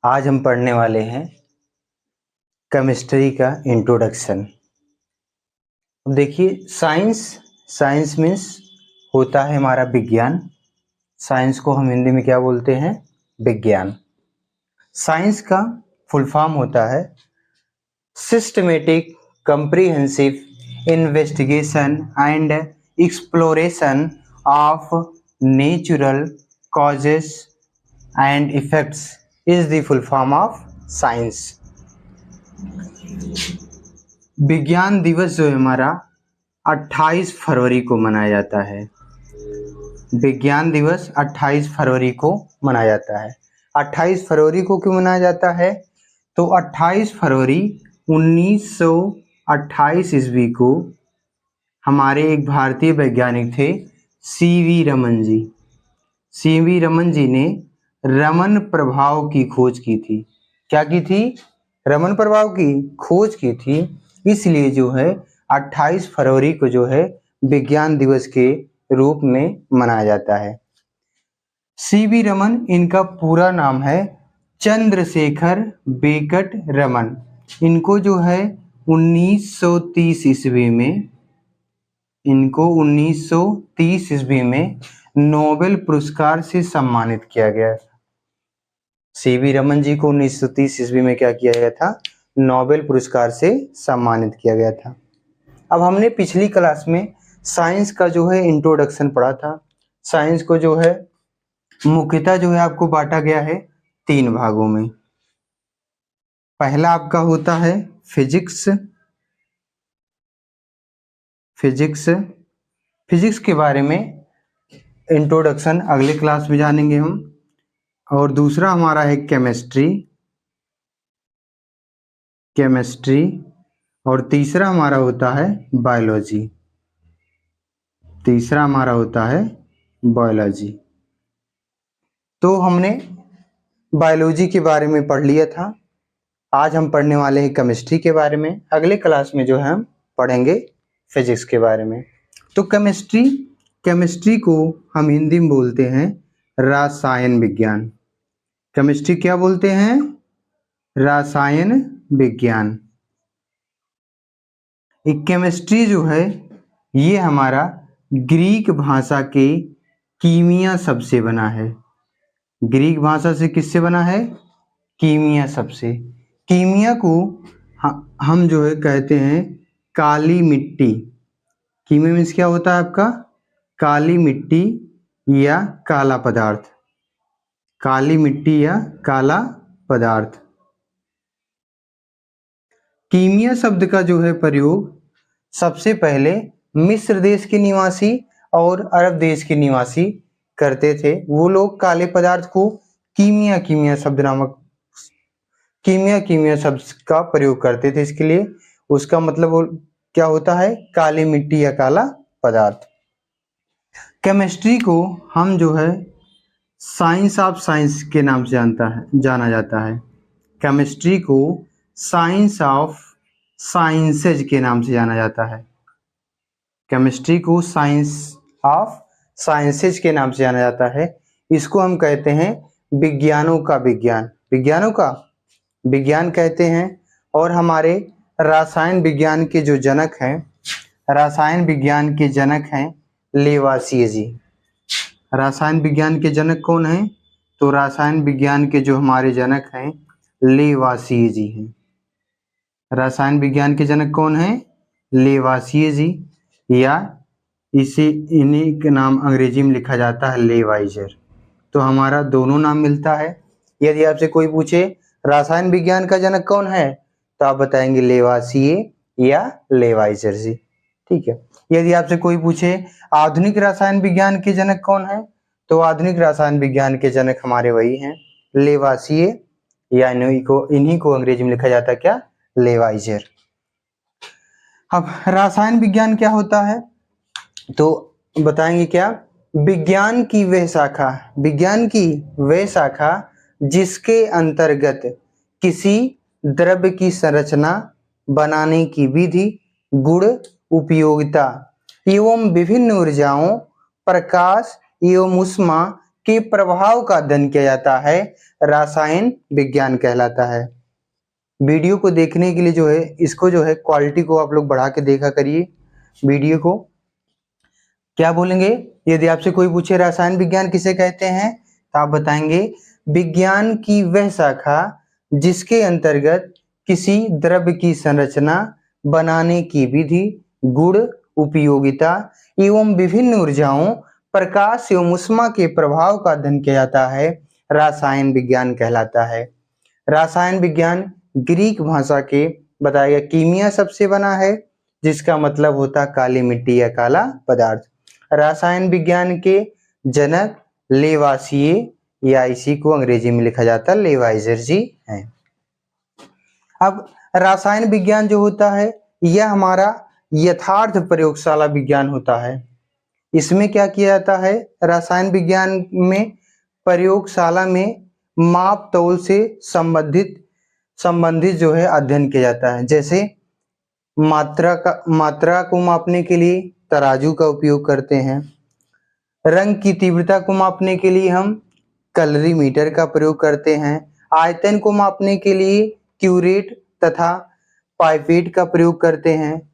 आज हम पढ़ने वाले हैं केमिस्ट्री का इंट्रोडक्शन। अब देखिए, साइंस मीन्स होता है हमारा विज्ञान। साइंस को हम हिंदी में क्या बोलते हैं? विज्ञान। साइंस का फुल फॉर्म होता है systematic comprehensive investigation and exploration of natural causes and effects is the full form of science. विज्ञान दिवस जो है हमारा 28 फरवरी को मनाया जाता है। विज्ञान दिवस 28 फरवरी को मनाया जाता है। 28 फरवरी को क्यों मनाया जाता है? तो 28 फरवरी 1928 ईस्वी को हमारे एक भारतीय वैज्ञानिक थे सीवी रमन जी। सीवी रमन जी ने रमन प्रभाव की खोज की थी। क्या की थी? रमन प्रभाव की खोज की थी। इसलिए जो है 28 फरवरी को जो है विज्ञान दिवस के रूप में मनाया जाता है। सीवी रमन, इनका पूरा नाम है चंद्रशेखर वेंकट रमन। इनको जो है 1930 ईस्वी में इनको 1930 ईस्वी में नोबेल पुरस्कार से सम्मानित किया गया। सीवी रमन जी को 1930 ईस्वी में क्या किया गया था? नोबेल पुरस्कार से सम्मानित किया गया था। अब हमने पिछली क्लास में साइंस का जो है इंट्रोडक्शन पढ़ा था। साइंस को जो है मुख्यतः जो है आपको बांटा गया है 3 भागों में। पहला आपका होता है फिजिक्स। फिजिक्स के बारे में इंट्रोडक्शन अगले क्लास में जानेंगे हम। और दूसरा हमारा है केमिस्ट्री और तीसरा हमारा होता है बायोलॉजी। तो हमने बायोलॉजी के बारे में पढ़ लिया था। आज हम पढ़ने वाले हैं केमिस्ट्री के बारे में। अगले क्लास में जो है हम पढ़ेंगे फिजिक्स के बारे में। तो केमिस्ट्री को हम हिंदी में बोलते हैं रसायन विज्ञान। केमिस्ट्री क्या बोलते हैं? रसायन विज्ञान। एक केमिस्ट्री जो है ये हमारा ग्रीक भाषा के कीमिया शब्द से बना है। ग्रीक भाषा से किससे बना है? कीमिया शब्द से। कीमिया को हम जो है कहते हैं काली मिट्टी। कीमिया मीन्स क्या होता है आपका? काली मिट्टी या काला पदार्थ। काली मिट्टी या काला पदार्थ। कीमिया शब्द का जो है प्रयोग सबसे पहले मिस्र देश के निवासी और अरब देश के निवासी करते थे। वो लोग काले पदार्थ को कीमिया शब्द का प्रयोग करते थे। इसके लिए उसका मतलब क्या होता है? काली मिट्टी या काला पदार्थ। केमिस्ट्री को हम जो है साइंस ऑफ साइंस के नाम से जाना जाता है। केमिस्ट्री को साइंस ऑफ साइंसेज के नाम से जाना जाता है। केमिस्ट्री को साइंस ऑफ साइंसेज के नाम से जाना जाता है। इसको हम कहते हैं विज्ञानों का विज्ञान कहते हैं। और हमारे रसायन विज्ञान के जो जनक हैं लेवासिए जी। रसायन विज्ञान के जनक कौन हैं? तो रसायन विज्ञान के जो हमारे जनक हैं लेवासिए जी हैं। रसायन विज्ञान के जनक कौन हैं? लेवासिए जी, या इन्हीं का नाम अंग्रेजी में लिखा जाता है लेवाइजर। तो हमारा दोनों नाम मिलता है। यदि आपसे कोई पूछे रसायन विज्ञान का जनक कौन है, तो आप बताएंगे लेवासिए या लेवाइजर जी। ठीक है। यदि आपसे कोई पूछे आधुनिक रसायन विज्ञान के जनक कौन है, तो आधुनिक रसायन विज्ञान के जनक हमारे वही हैं लेवासिए, या इन्हीं को अंग्रेजी में लिखा जाता है क्या? लेवाइजर। अब रसायन विज्ञान क्या होता है, तो बताएंगे क्या? विज्ञान की वह शाखा जिसके अंतर्गत किसी द्रव्य की संरचना, बनाने की विधि, गुण, उपयोगिता एवं विभिन्न ऊर्जाओं, प्रकाश एवं ऊष्मा के प्रभाव का अध्ययन किया जाता है रसायन विज्ञान कहलाता है। वीडियो को देखने के लिए जो है इसको जो है क्वालिटी को आप लोग बढ़ा के देखा करिए वीडियो को। क्या बोलेंगे यदि आपसे कोई पूछे रसायन विज्ञान किसे कहते हैं तो आप बताएंगे विज्ञान की वह शाखा जिसके अंतर्गत किसी द्रव्य की संरचना, बनाने की विधि, गुण, उपयोगिता एवं विभिन्न ऊर्जाओं, प्रकाश एवं ऊष्मा के प्रभाव का अध्ययन किया जाता है रसायन विज्ञान कहलाता है। रसायन विज्ञान ग्रीक भाषा के बताया गया कीमिया शब्द से बना है जिसका मतलब होता काली मिट्टी या काला पदार्थ। रसायन विज्ञान के जनक लेवासिए या इसी को अंग्रेजी में लिखा जाता है लेवाइजर जी हैं। अब रसायन विज्ञान जो होता है यह हमारा यथार्थ प्रयोगशाला विज्ञान होता है। इसमें क्या किया जाता है रसायन विज्ञान में प्रयोगशाला में माप तौल से संबंधित जो है अध्ययन किया जाता है। जैसे मात्रा को मापने के लिए तराजू का उपयोग करते हैं, रंग की तीव्रता को मापने के लिए हम कैलोरीमीटर का प्रयोग करते हैं, आयतन को मापने के लिए क्यूरेट तथा पाइपेट का प्रयोग करते हैं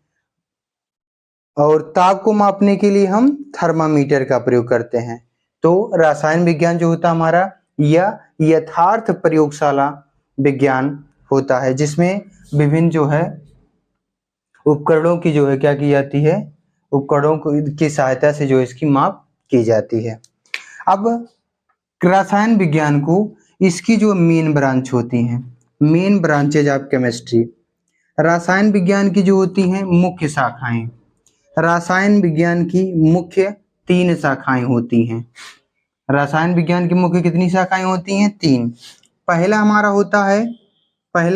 और ताप को मापने के लिए हम थर्मामीटर का प्रयोग करते हैं। तो रसायन विज्ञान जो होता हमारा यह यथार्थ प्रयोगशाला विज्ञान होता है जिसमें विभिन्न जो है उपकरणों की जो है क्या की जाती है, उपकरणों की सहायता से जो इसकी माप की जाती है। अब रसायन विज्ञान को इसकी जो मेन ब्रांच होती हैं, मेन ब्रांचेज ऑफ केमिस्ट्री, रसायन विज्ञान की जो होती हैं मुख्य शाखाएं, रसायन विज्ञान की मुख्य 3 शाखाएं होती हैं। रसायन विज्ञान की मुख्य कितनी शाखाएं होती हैं? 3। पहला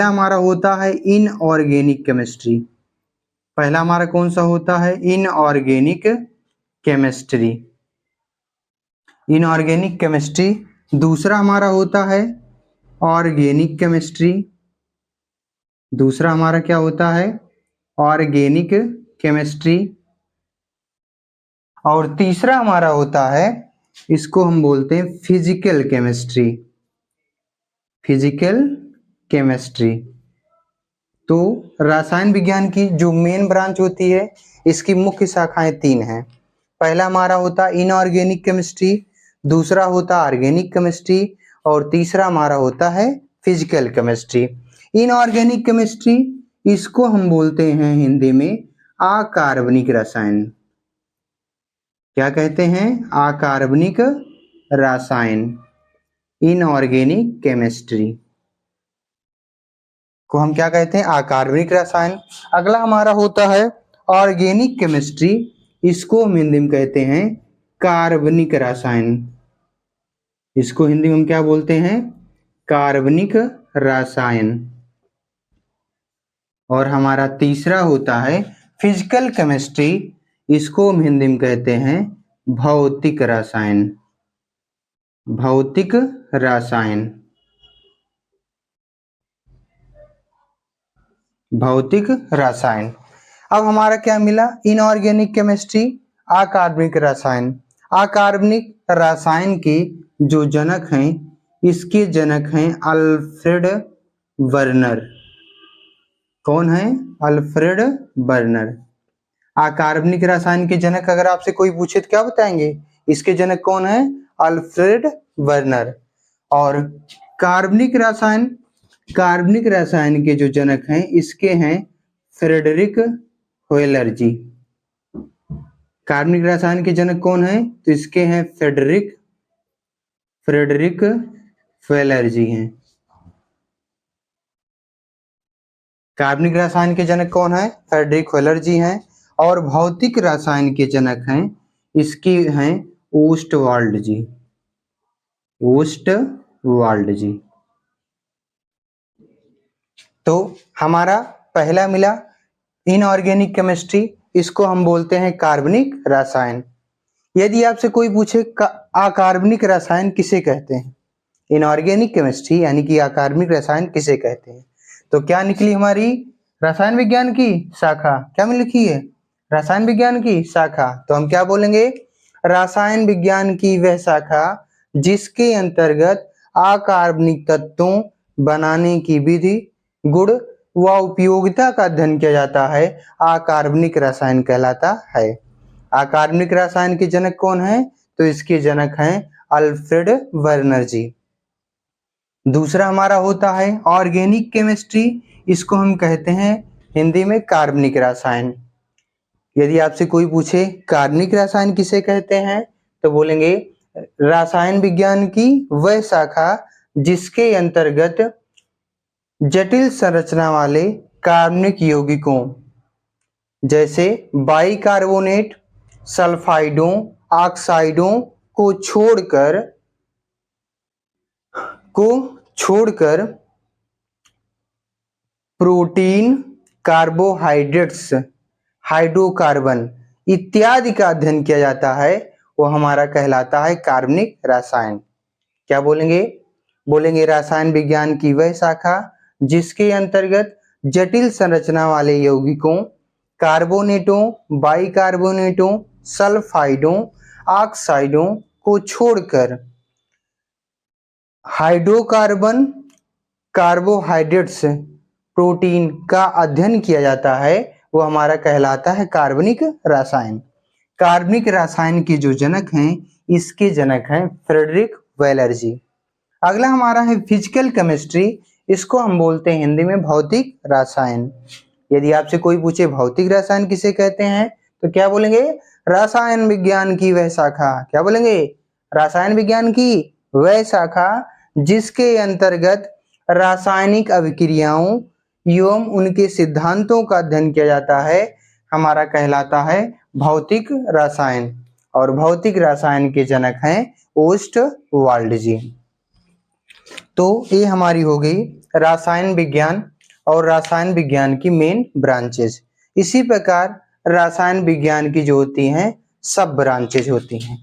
हमारा होता है इनऑर्गेनिक केमिस्ट्री। पहला हमारा कौन सा होता है? Inorganic chemistry. Inorganic chemistry. दूसरा हमारा होता है ऑर्गेनिक केमिस्ट्री। दूसरा हमारा क्या होता है? Organic chemistry. और तीसरा हमारा होता है, इसको हम बोलते हैं फिजिकल केमिस्ट्री। Physical chemistry. तो रसायन विज्ञान की जो मेन ब्रांच होती है इसकी मुख्य शाखाएं 3 हैं। पहला हमारा होता है इनऑर्गेनिक केमिस्ट्री, दूसरा होता है ऑर्गेनिक केमिस्ट्री और तीसरा हमारा होता है फिजिकल केमिस्ट्री। इनऑर्गेनिक केमिस्ट्री इसको हम बोलते हैं हिंदी में अकार्बनिक रसायन। क्या कहते हैं? अकार्बनिक रसायन। इनऑर्गेनिक केमिस्ट्री को हम क्या कहते हैं? अकार्बनिक रसायन। अगला हमारा होता है ऑर्गेनिक केमिस्ट्री, इसको हम हिंदी में कहते हैं कार्बनिक रसायन। इसको हिंदी में हम क्या बोलते हैं? कार्बनिक रसायन। और हमारा तीसरा होता है फिजिकल केमिस्ट्री, इसको हम हिंदी में कहते हैं भौतिक रसायन। भौतिक रसायन। भौतिक रसायन। अब हमारा क्या मिला? इनऑर्गेनिक केमिस्ट्री, अकार्बनिक रसायन। अकार्बनिक रसायन के जो जनक हैं, इसके जनक हैं अल्फ्रेड वर्नर। कौन है? Alfred Werner. अकार्बनिक रसायन के जनक अगर आपसे कोई पूछे तो क्या बताएंगे? इसके जनक कौन है? Alfred Werner. और कार्बनिक रसायन के जो जनक हैं इसके हैं फ्रेडरिक व्हीलर जी। कार्बनिक रसायन के जनक कौन है? तो इसके हैं फ्रेडरिक व्हीलर जी हैं। कार्बनिक रसायन के जनक कौन है? फ्रेडरिक व्हीलर जी हैं। और भौतिक रसायन के जनक हैं, इसके हैं ओस्टवाल्ड जी। ओस्टवाल्ड जी। तो हमारा पहला मिला इनऑर्गेनिक केमिस्ट्री, इसको हम बोलते हैं कार्बनिक रसायन। यदि आपसे कोई पूछे अकार्बनिक रसायन किसे कहते हैं? इनऑर्गेनिक केमिस्ट्री यानी कि अकार्बनिक रसायन किसे कहते हैं? तो क्या निकली हमारी? रसायन विज्ञान की शाखा। क्या में लिखी है? रसायन विज्ञान की शाखा। तो हम क्या बोलेंगे? रसायन विज्ञान की वह शाखा जिसके अंतर्गत अकार्बनिक तत्वों बनाने की विधि, गुण व उपयोगिता का अध्ययन किया जाता है, अकार्बनिक रसायन कहलाता है। अकार्बनिक रसायन के जनक कौन है? तो इसके जनक हैं अल्फ्रेड वर्नर जी। दूसरा हमारा होता है ऑर्गेनिक केमिस्ट्री। इसको हम कहते हैं हिंदी में कार्बनिक रसायन। यदि आपसे कोई पूछे कार्बनिक रसायन किसे कहते हैं, तो बोलेंगे रसायन विज्ञान की वह शाखा जिसके अंतर्गत जटिल संरचना वाले कार्बनिक यौगिकों जैसे बाइकार्बोनेट, सल्फाइडों, ऑक्साइडों को छोड़कर प्रोटीन, कार्बोहाइड्रेट्स, हाइड्रोकार्बन इत्यादि का अध्ययन किया जाता है, वो हमारा कहलाता है कार्बनिक रसायन। क्या बोलेंगे? बोलेंगे रसायन विज्ञान की वह शाखा जिसके अंतर्गत जटिल संरचना वाले यौगिकों, कार्बोनेटों, बाइकार्बोनेटों, सल्फाइडों, ऑक्साइडों को छोड़कर हाइड्रोकार्बन, कार्बोहाइड्रेट्स, प्रोटीन का अध्ययन किया जाता है, वो हमारा कहलाता है कार्बनिक रसायन। कार्बनिक रसायन के जो जनक हैं, इसके जनक हैं फ्रेडरिक वेलर जी। अगला हमारा है फिजिकल केमिस्ट्री। इसको हम बोलते हैं हिंदी में भौतिक रसायन। यदि आपसे कोई पूछे भौतिक रसायन किसे कहते हैं, तो क्या बोलेंगे? रसायन विज्ञान की वह शाखा। क्या बोलेंगे? रसायन विज्ञान की वह शाखा जिसके अंतर्गत रासायनिक अभिक्रियाओं एवं उनके सिद्धांतों का अध्ययन किया जाता है, हमारा कहलाता है भौतिक रसायन। और भौतिक रसायन के जनक हैं ओस्टवाल्ड जी। तो ये हमारी हो गई रसायन विज्ञान और रसायन विज्ञान की मेन ब्रांचेज। इसी प्रकार रसायन विज्ञान की जो होती हैं सब ब्रांचेज होती हैं।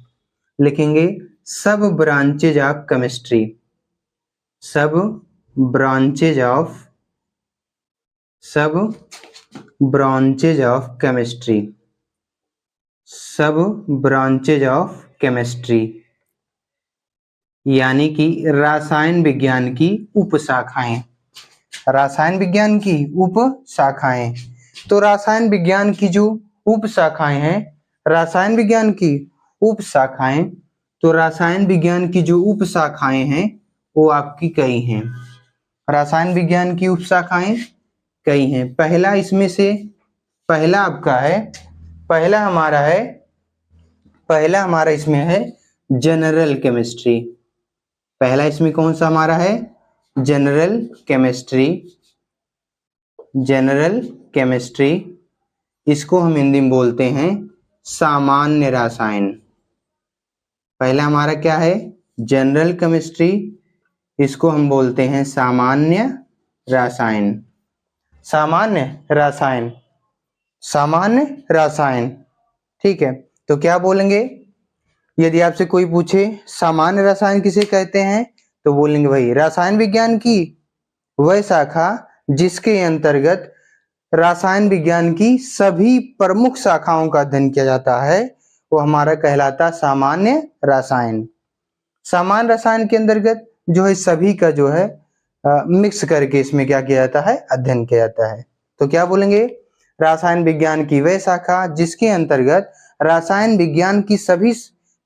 लिखेंगे सब ब्रांचेज ऑफ केमिस्ट्री। सब ब्रांचेज ऑफ केमिस्ट्री। सब ब्रांचेज ऑफ केमिस्ट्री यानी कि रसायन विज्ञान की उपशाखाएं। रसायन विज्ञान की उपशाखाएं। तो रसायन विज्ञान की जो उपशाखाएं हैं, रसायन विज्ञान की उपशाखाएं, तो रसायन विज्ञान की जो उपशाखाएं हैं वो आपकी कई हैं। रसायन विज्ञान की उपशाखाएं कई हैं। पहला इसमें से पहला आपका है, पहला हमारा इसमें है जनरल केमिस्ट्री। पहला इसमें कौन सा हमारा है? General chemistry. जनरल केमिस्ट्री इसको हम हिंदी में बोलते हैं सामान्य रसायन। पहला हमारा क्या है? General chemistry. इसको हम बोलते हैं सामान्य रसायन। सामान्य रसायन। ठीक है, तो क्या बोलेंगे? यदि आपसे कोई पूछे सामान्य रसायन किसे कहते हैं, तो बोलेंगे भाई रसायन विज्ञान की वह शाखा जिसके अंतर्गत रसायन विज्ञान की सभी प्रमुख शाखाओं का अध्ययन किया जाता है, वो हमारा कहलाता सामान्य रसायन। सामान्य रसायन के अंतर्गत जो है सभी का जो है मिक्स करके इसमें क्या किया जाता है? अध्ययन किया जाता है। तो क्या बोलेंगे? रसायन विज्ञान की वह शाखा जिसके अंतर्गत रसायन विज्ञान की सभी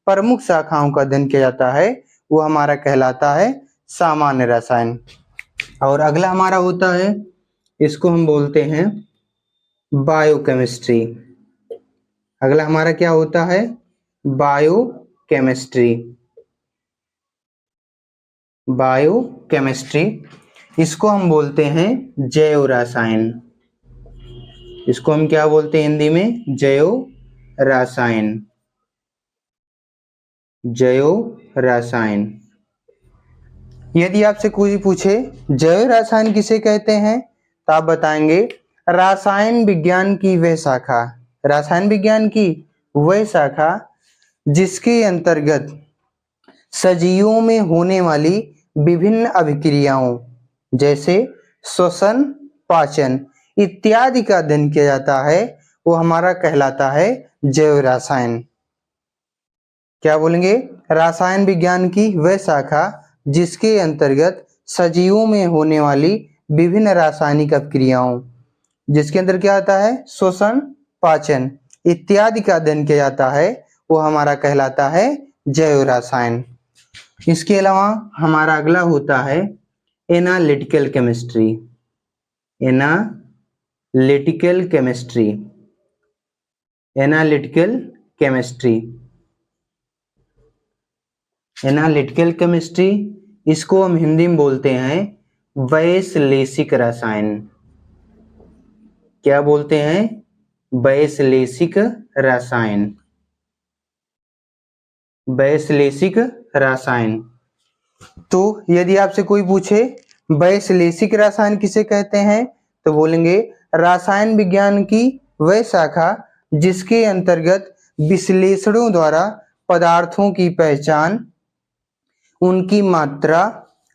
प्रमुख शाखाओं का अध्ययन किया जाता है, वो हमारा कहलाता है सामान्य रसायन। और अगला हमारा होता है, इसको हम बोलते हैं बायोकेमिस्ट्री। अगला हमारा क्या होता है? बायोकेमिस्ट्री। बायोकेमिस्ट्री इसको हम बोलते हैं जैव रसायन। इसको हम क्या बोलते हैं हिंदी में? जैव रसायन। जैव रसायन। यदि आपसे कोई पूछे जैव रसायन किसे कहते हैं, तो आप बताएंगे रसायन विज्ञान की वह शाखा। रसायन विज्ञान की वह शाखा जिसके अंतर्गत सजीवों में होने वाली विभिन्न अभिक्रियाओं जैसे श्वसन, पाचन इत्यादि का अध्ययन किया जाता है, वो हमारा कहलाता है जैव रसायन। क्या बोलेंगे? रसायन विज्ञान की वह शाखा जिसके अंतर्गत सजीवों में होने वाली विभिन्न रासायनिक अपक्रियाओं, जिसके अंदर क्या आता है? श्वसन, पाचन इत्यादि का अध्ययन किया जाता है, वो हमारा कहलाता है जैव रसायन। इसके अलावा हमारा अगला होता है analytical chemistry. Analytical chemistry, analytical chemistry, analytical chemistry, इसको हम हिंदी में बोलते हैं वैश्लेषिक रसायन। क्या बोलते हैं? वैश्लेषिक रसायन। वैश्लेषिक रसायन। तो यदि आपसे कोई पूछे वैश्लेषिक रसायन किसे कहते हैं, तो बोलेंगे रसायन विज्ञान की वह शाखा जिसके अंतर्गत विश्लेषणों द्वारा पदार्थों की पहचान, उनकी मात्रा,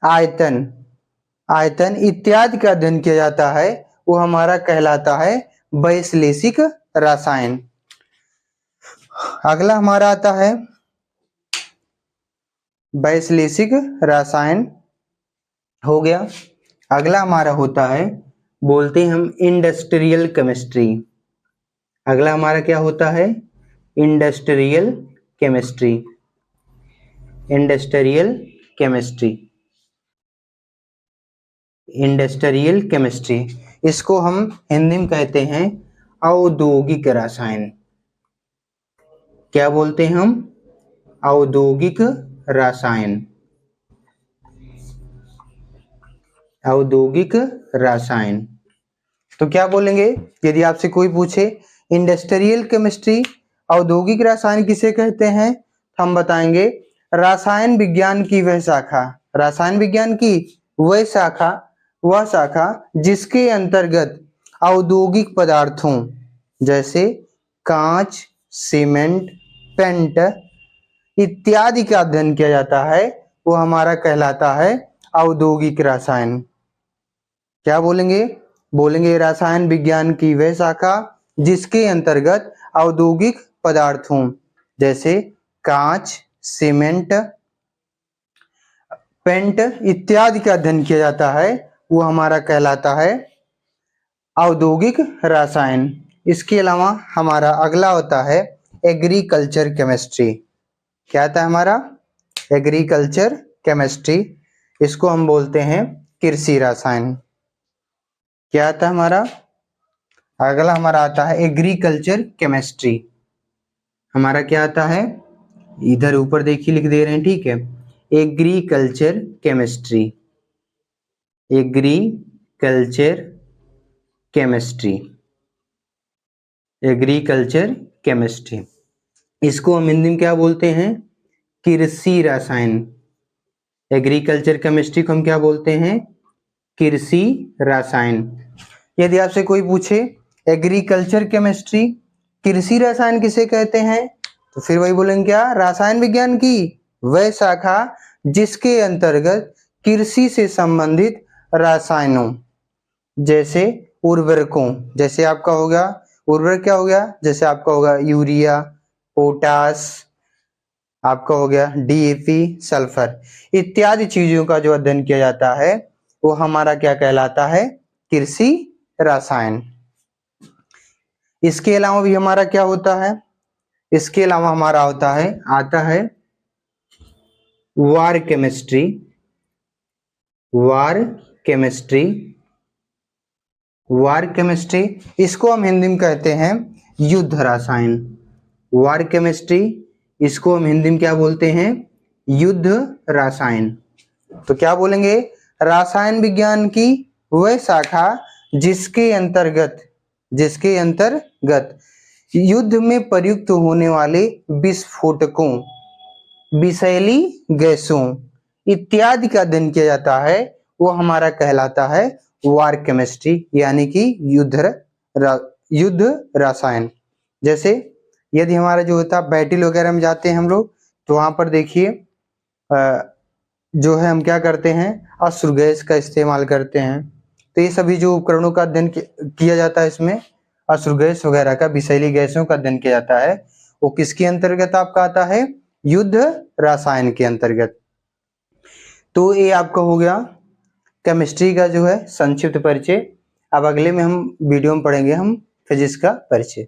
आयतन इत्यादि का अध्ययन किया जाता है, वो हमारा कहलाता है वैश्लेषिक रसायन। अगला हमारा आता है वैश्लेषिक रसायन, हो गया। अगला हमारा होता है, बोलते हैं हम इंडस्ट्रियल केमिस्ट्री। अगला हमारा क्या होता है? Industrial chemistry. Industrial chemistry, industrial chemistry, इसको हम हिंदी में कहते हैं औद्योगिक रसायन। क्या बोलते हैं हम? औद्योगिक रसायन। औद्योगिक रसायन। तो क्या बोलेंगे यदि आपसे कोई पूछे इंडस्ट्रियल केमिस्ट्री, औद्योगिक रसायन किसे कहते हैं, तो हम बताएंगे रसायन विज्ञान की वह शाखा, रसायन विज्ञान की वह शाखा जिसके अंतर्गत औद्योगिक पदार्थों जैसे कांच, सीमेंट, पेंट इत्यादि का अध्ययन किया जाता है, वो हमारा कहलाता है औद्योगिक रसायन। क्या बोलेंगे? बोलेंगे रसायन विज्ञान की वह शाखा जिसके अंतर्गत औद्योगिक पदार्थों जैसे कांच, सीमेंट, पेंट इत्यादि का अध्ययन किया जाता है, वो हमारा कहलाता है औद्योगिक रसायन। इसके अलावा हमारा अगला होता है एग्रीकल्चर केमिस्ट्री। क्या आता है हमारा? एग्रीकल्चर केमिस्ट्री, इसको हम बोलते हैं कृषि रसायन। क्या आता है हमारा? अगला हमारा आता है एग्रीकल्चर केमिस्ट्री। हमारा क्या आता है? इधर ऊपर देखिए लिख दे रहे हैं, ठीक है। Agriculture chemistry, agriculture chemistry, agriculture chemistry, इसको हम हिंदी में क्या बोलते हैं? कृषि रसायन। एग्रीकल्चर केमिस्ट्री को हम क्या बोलते हैं? कृषि रसायन। यदि आपसे कोई पूछे एग्रीकल्चर केमिस्ट्री, कृषि रसायन किसे कहते हैं, तो फिर वही बोलेंगे क्या? रसायन विज्ञान की वह शाखा जिसके अंतर्गत कृषि से संबंधित रसायनों जैसे उर्वरकों, जैसे आपका हो गया उर्वरक, क्या हो गया? जैसे आपका होगा यूरिया, पोटास, आपका हो गया डीएपी, सल्फर इत्यादि चीजों का जो अध्ययन किया जाता है, वो हमारा क्या कहलाता है? कृषि रसायन। इसके अलावा भी हमारा क्या होता है? इसके अलावा हमारा आता है वार केमिस्ट्री। वार केमिस्ट्री, वार केमिस्ट्री, इसको हम हिंदी में कहते हैं युद्ध रसायन। वार केमिस्ट्री, इसको हम हिंदी में क्या बोलते हैं? युद्ध रसायन। तो क्या बोलेंगे? रसायन विज्ञान की वह शाखा जिसके अंतर्गत युद्ध में प्रयुक्त होने वाले विस्फोटकों, विषैली गैसों इत्यादि का अध्ययन किया जाता है, वो हमारा कहलाता है वार केमिस्ट्री, यानी कि युद्ध रसायन। जैसे यदि हमारा जो होता है बैटल वगैरह में जाते हैं हम लोग, तो वहां पर देखिए जो है हम क्या करते हैं? अश्रु गैस का इस्तेमाल करते हैं। तो ये सभी जो उपकरणों का अध्ययन किया जाता है, इसमें अश्रु गैस वगैरह का, विषैली गैसों का अध्ययन किया जाता है, वो किसके अंतर्गत आपका आता है? युद्ध रसायन के अंतर्गत। तो ये आपका हो गया केमिस्ट्री का जो है संक्षिप्त परिचय। अब अगले में हम वीडियो में पढ़ेंगे हम फिजिक्स का परिचय।